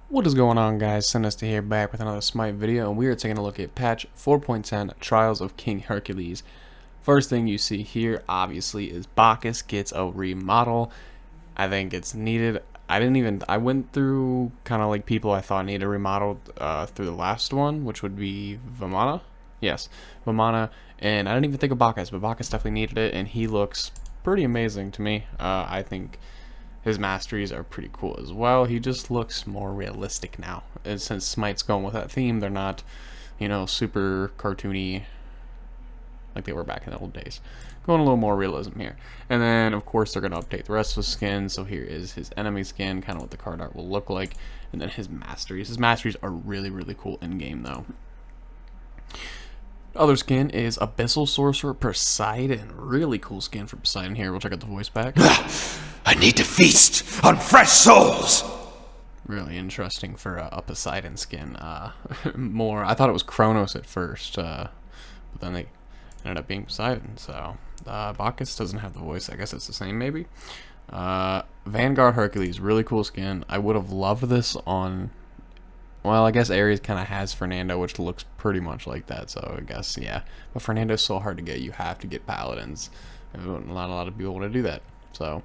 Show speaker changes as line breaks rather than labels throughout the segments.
What is going on, guys? Sinister here, back with another Smite video, and we are taking a look at patch 4.10 Trials of King Hercules. First thing you see here obviously is Bacchus gets a remodel. I think it's needed. I went through kind of like people I thought needed remodeled through the last one, which would be Vamana. Yes, Vamana, and I didn't even think of Bacchus, but Bacchus definitely needed it, and he looks pretty amazing to me. I think his masteries are pretty cool as well. He just looks more realistic now. And since Smite's going with that theme, they're not, super cartoony like they were back in the old days. Going a little more realism here. And then, of course, they're going to update the rest of his skin. So here is his enemy skin, kind of what the card art will look like. And then his masteries. His masteries are really, really cool in-game, though. Other skin is Abyssal Sorcerer Poseidon. Really cool skin for Poseidon here. We'll check out the voice back.
I need to feast on fresh souls.
Really interesting for a Poseidon skin. I thought it was Kronos at first, but then they ended up being Poseidon. So Bacchus doesn't have the voice. I guess it's the same, maybe. Vanguard Hercules, really cool skin. I would have loved this on. Well, I guess Ares kind of has Fernando, which looks pretty much like that. So I guess yeah, but Fernando's so hard to get. You have to get paladins, and not a lot of people want to do that. So.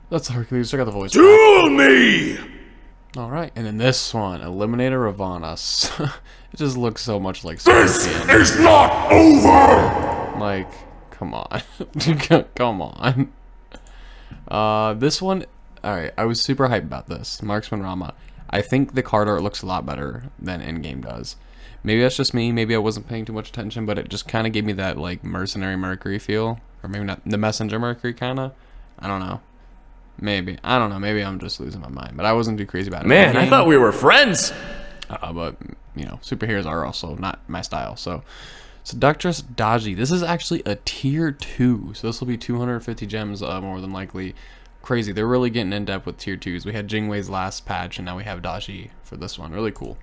That's Hercules. Check out the voice.
Duel me!
Alright, and then this one, Eliminator Ravanas. It just looks so much like
This
Scorpion.
is not over!
Like, come on. Come on. This one, alright, I was super hyped about this. Marksman Rama. I think the card art looks a lot better than in-game does. Maybe that's just me. Maybe I wasn't paying too much attention, but it just kind of gave me that, like, Mercenary Mercury feel. Or maybe not, the Messenger Mercury, kind of. I don't know. Maybe. I don't know. Maybe I'm just losing my mind. But I wasn't too crazy about it.
Man, I thought we were friends.
But, superheroes are also not my style. So, Seductress Daji. This is actually a tier 2. So, this will be 250 gems more than likely. Crazy. They're really getting in depth with tier 2s. We had Jingwei's last patch, and now we have Daji for this one. Really cool.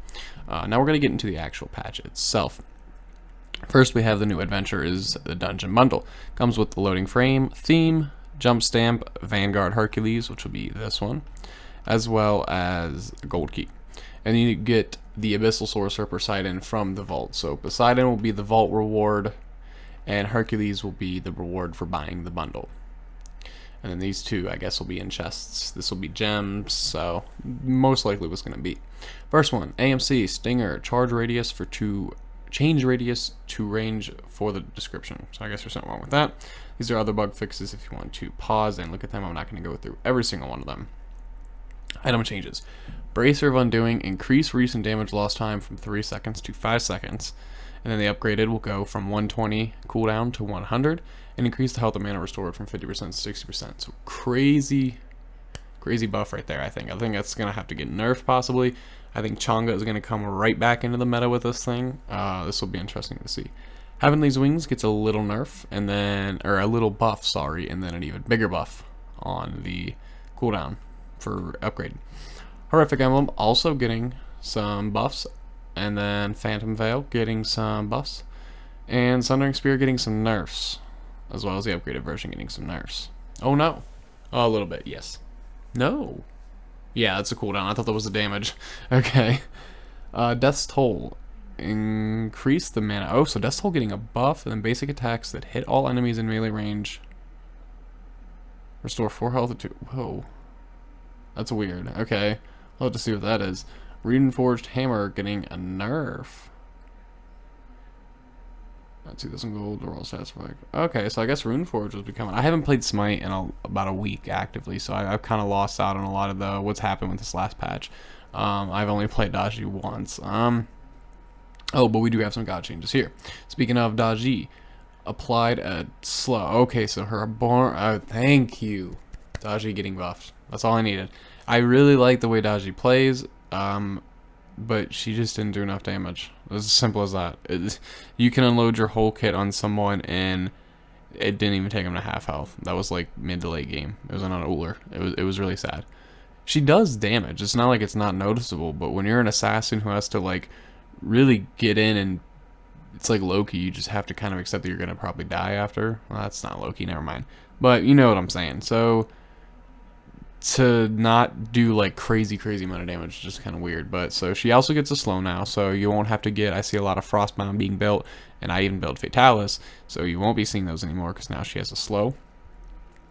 Now we're going to get into the actual patch itself. First, we have the new adventure is the Dungeon Bundle. Comes with the loading frame, theme, jump stamp, Vanguard Hercules, which will be this one, as well as a gold key. And you get the Abyssal Sorcerer Poseidon from the vault. So Poseidon will be the vault reward, and Hercules will be the reward for buying the bundle. And then these two, I guess, will be in chests. This will be gems, so most likely what's going to be. First one, AMC, Stinger, charge radius for 2, change radius to range for the description. So I guess there's something wrong with that. These are other bug fixes if you want to pause and look at them. I'm not going to go through every single one of them. Item changes. Bracer of Undoing, increase recent damage loss time from 3 seconds to 5 seconds. And then the upgraded will go from 120 cooldown to 100 and increase the health and mana restored from 50% to 60%. So crazy buff right there, I think. I think that's going to have to get nerfed possibly. I think Changa is going to come right back into the meta with this thing. This will be interesting to see. Heavenly's Wings gets a little nerf, and then, or a little buff, sorry, and then an even bigger buff on the cooldown for upgrade. Horrific Emblem also getting some buffs, and then Phantom Veil getting some buffs, and Sundering Spear getting some nerfs, as well as the upgraded version getting some nerfs. Oh no. Oh, a little bit, yes. No. Yeah, that's a cooldown. I thought that was the damage. Okay. Death's Toll. Increase the mana. Oh, so Death's Toll getting a buff, and then basic attacks that hit all enemies in melee range. Restore 4 health to 2. Whoa. That's weird. Okay. I'll have to see what that is. Runeforged Hammer getting a nerf. That's 2,000 gold or all stats back. Okay, so I guess Runeforged was becoming. I haven't played Smite in about a week actively, so I've kind of lost out on a lot of the what's happened with this last patch. I've only played Daji once. Oh, but we do have some god changes here. Speaking of Daji, applied a slow. Okay, so her born. Oh, thank you. Daji getting buffed. That's all I needed. I really like the way Daji plays. But she just didn't do enough damage. It was as simple as that. You can unload your whole kit on someone, and it didn't even take them to half health. That was like mid to late game. It was on an Uller. It was really sad. She does damage. It's not like it's not noticeable, but when you're an assassin who has to like really get in, and it's like Loki, you just have to kind of accept that you're gonna probably die after. Well, that's not Loki. Never mind. But you know what I'm saying. So to not do like crazy amount of damage, just kind of weird. But so she also gets a slow now, so you won't have to get, I see a lot of Frostbound being built, and I even build Fatalis, so you won't be seeing those anymore because now she has a slow.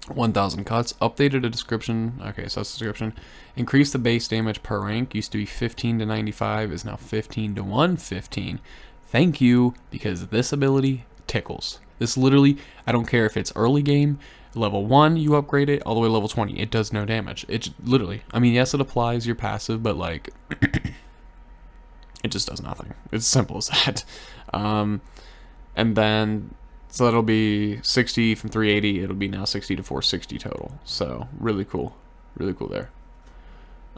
1,000 cuts, updated a description. Okay, so that's the description. Increase the base damage per rank. Used to be 15 to 95, is now 15 to 115. Thank you, because this ability tickles. This literally, I don't care if it's early game, level 1 you upgrade it, all the way to level 20. It does no damage. It literally, I mean, yes, it applies your passive, but like, it just does nothing. It's simple as that. And then, so that'll be 60 from 380. It'll be now 60 to 460 total. So really cool there.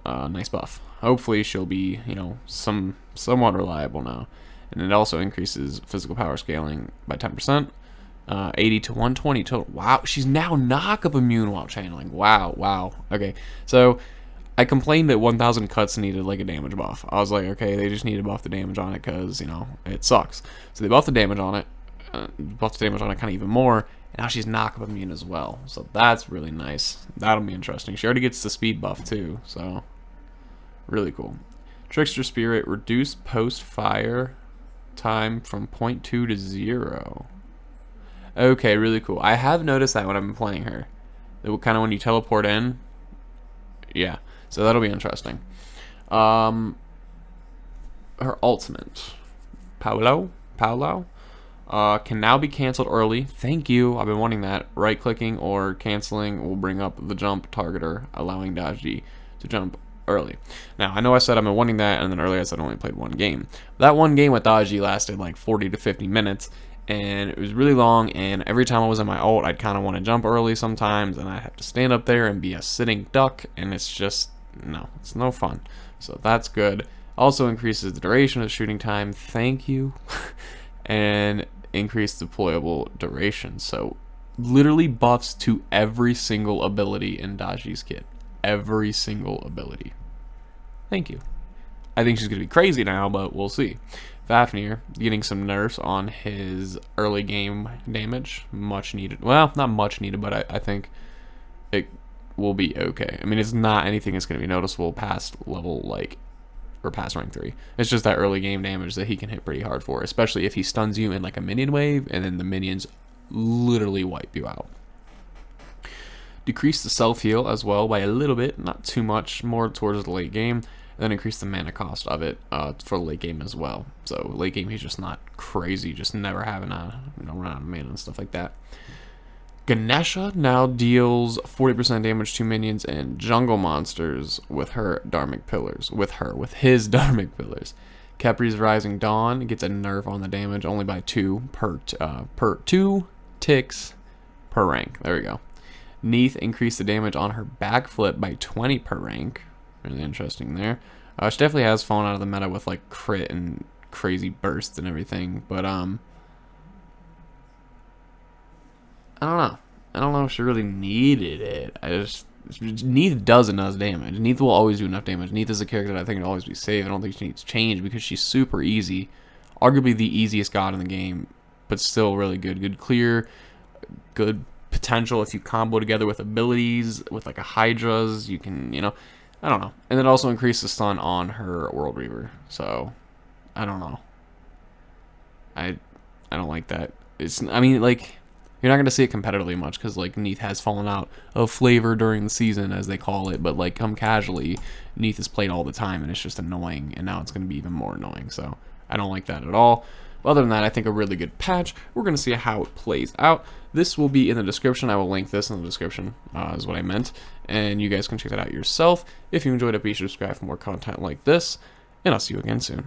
Nice buff. Hopefully she'll be, you know, somewhat reliable now. And it also increases physical power scaling by 10%. 80 to 120 total. Wow, she's now knock-up immune while channeling. Wow. Okay, so I complained that 1,000 cuts needed like a damage buff. I was like, okay, they just need to buff the damage on it because, you know, it sucks. So they buffed the damage on it. Buffed the damage on it kind of even more. And now she's knock-up immune as well. So that's really nice. That'll be interesting. She already gets the speed buff too, so really cool. Trickster Spirit, reduce post-fire time from 0.2 to 0. Okay, really cool. I have noticed that when I've been playing her. That kind of when you teleport in. Yeah, so that'll be interesting. Her ultimate, Paolo, can now be canceled early. Thank you. I've been wanting that. Right-clicking or canceling will bring up the jump targeter, allowing Daji to jump early. Now, I know I said I've been wanting that, and then earlier I said I only played one game. That one game with Daji lasted like 40 to 50 minutes, and it was really long, and every time I was in my ult, I'd kind of want to jump early sometimes, and I'd have to stand up there and be a sitting duck, and it's just, no, it's no fun. So that's good. Also increases the duration of shooting time. Thank you. And increase deployable duration. So literally buffs to every single ability in Daji's kit. Every single ability. Thank you. I think she's going to be crazy now, but we'll see. Fafnir getting some nerfs on his early game damage. Much needed. Well, not much needed, but I think it will be okay. I mean, it's not anything that's going to be noticeable past level, like, or past rank 3. It's just that early game damage that he can hit pretty hard for, especially if he stuns you in like a minion wave, and then the minions literally wipe you out. Decrease the self-heal as well by a little bit, not too much, more towards the late game, and then increase the mana cost of it for late game as well. So late game he's just not crazy, just never having a, you know, run out of mana and stuff like that. Ganesha now deals 40% damage to minions and jungle monsters with her Dharmic Pillars. With his Dharmic Pillars. Kepri's Rising Dawn gets a nerf on the damage only by 2 per 2 ticks per rank. There we go. Neith increased the damage on her backflip by 20 per rank. Really interesting there. She definitely has fallen out of the meta with like crit and crazy bursts and everything, but I don't know if she really needed it. Neith does enough damage. Neith will always do enough damage. Neith is a character that I think will always be safe. I don't think she needs change because she's super easy. Arguably the easiest god in the game, but still really good. Good clear, good potential if you combo together with abilities, with like a Hydra's, you can, you know, I don't know. And it also increases the stun on her World Reaver. So, I don't know. I don't like that. I mean, like, you're not going to see it competitively much because, like, Neith has fallen out of flavor during the season, as they call it. But, like, come casually, Neith is played all the time, and it's just annoying. And now it's going to be even more annoying. So, I don't like that at all. Other than that, I think a really good patch. We're going to see how it plays out. This will be in the description. I will link this in the description, is what I meant. And you guys can check that out yourself. If you enjoyed it, be sure to subscribe for more content like this. And I'll see you again soon.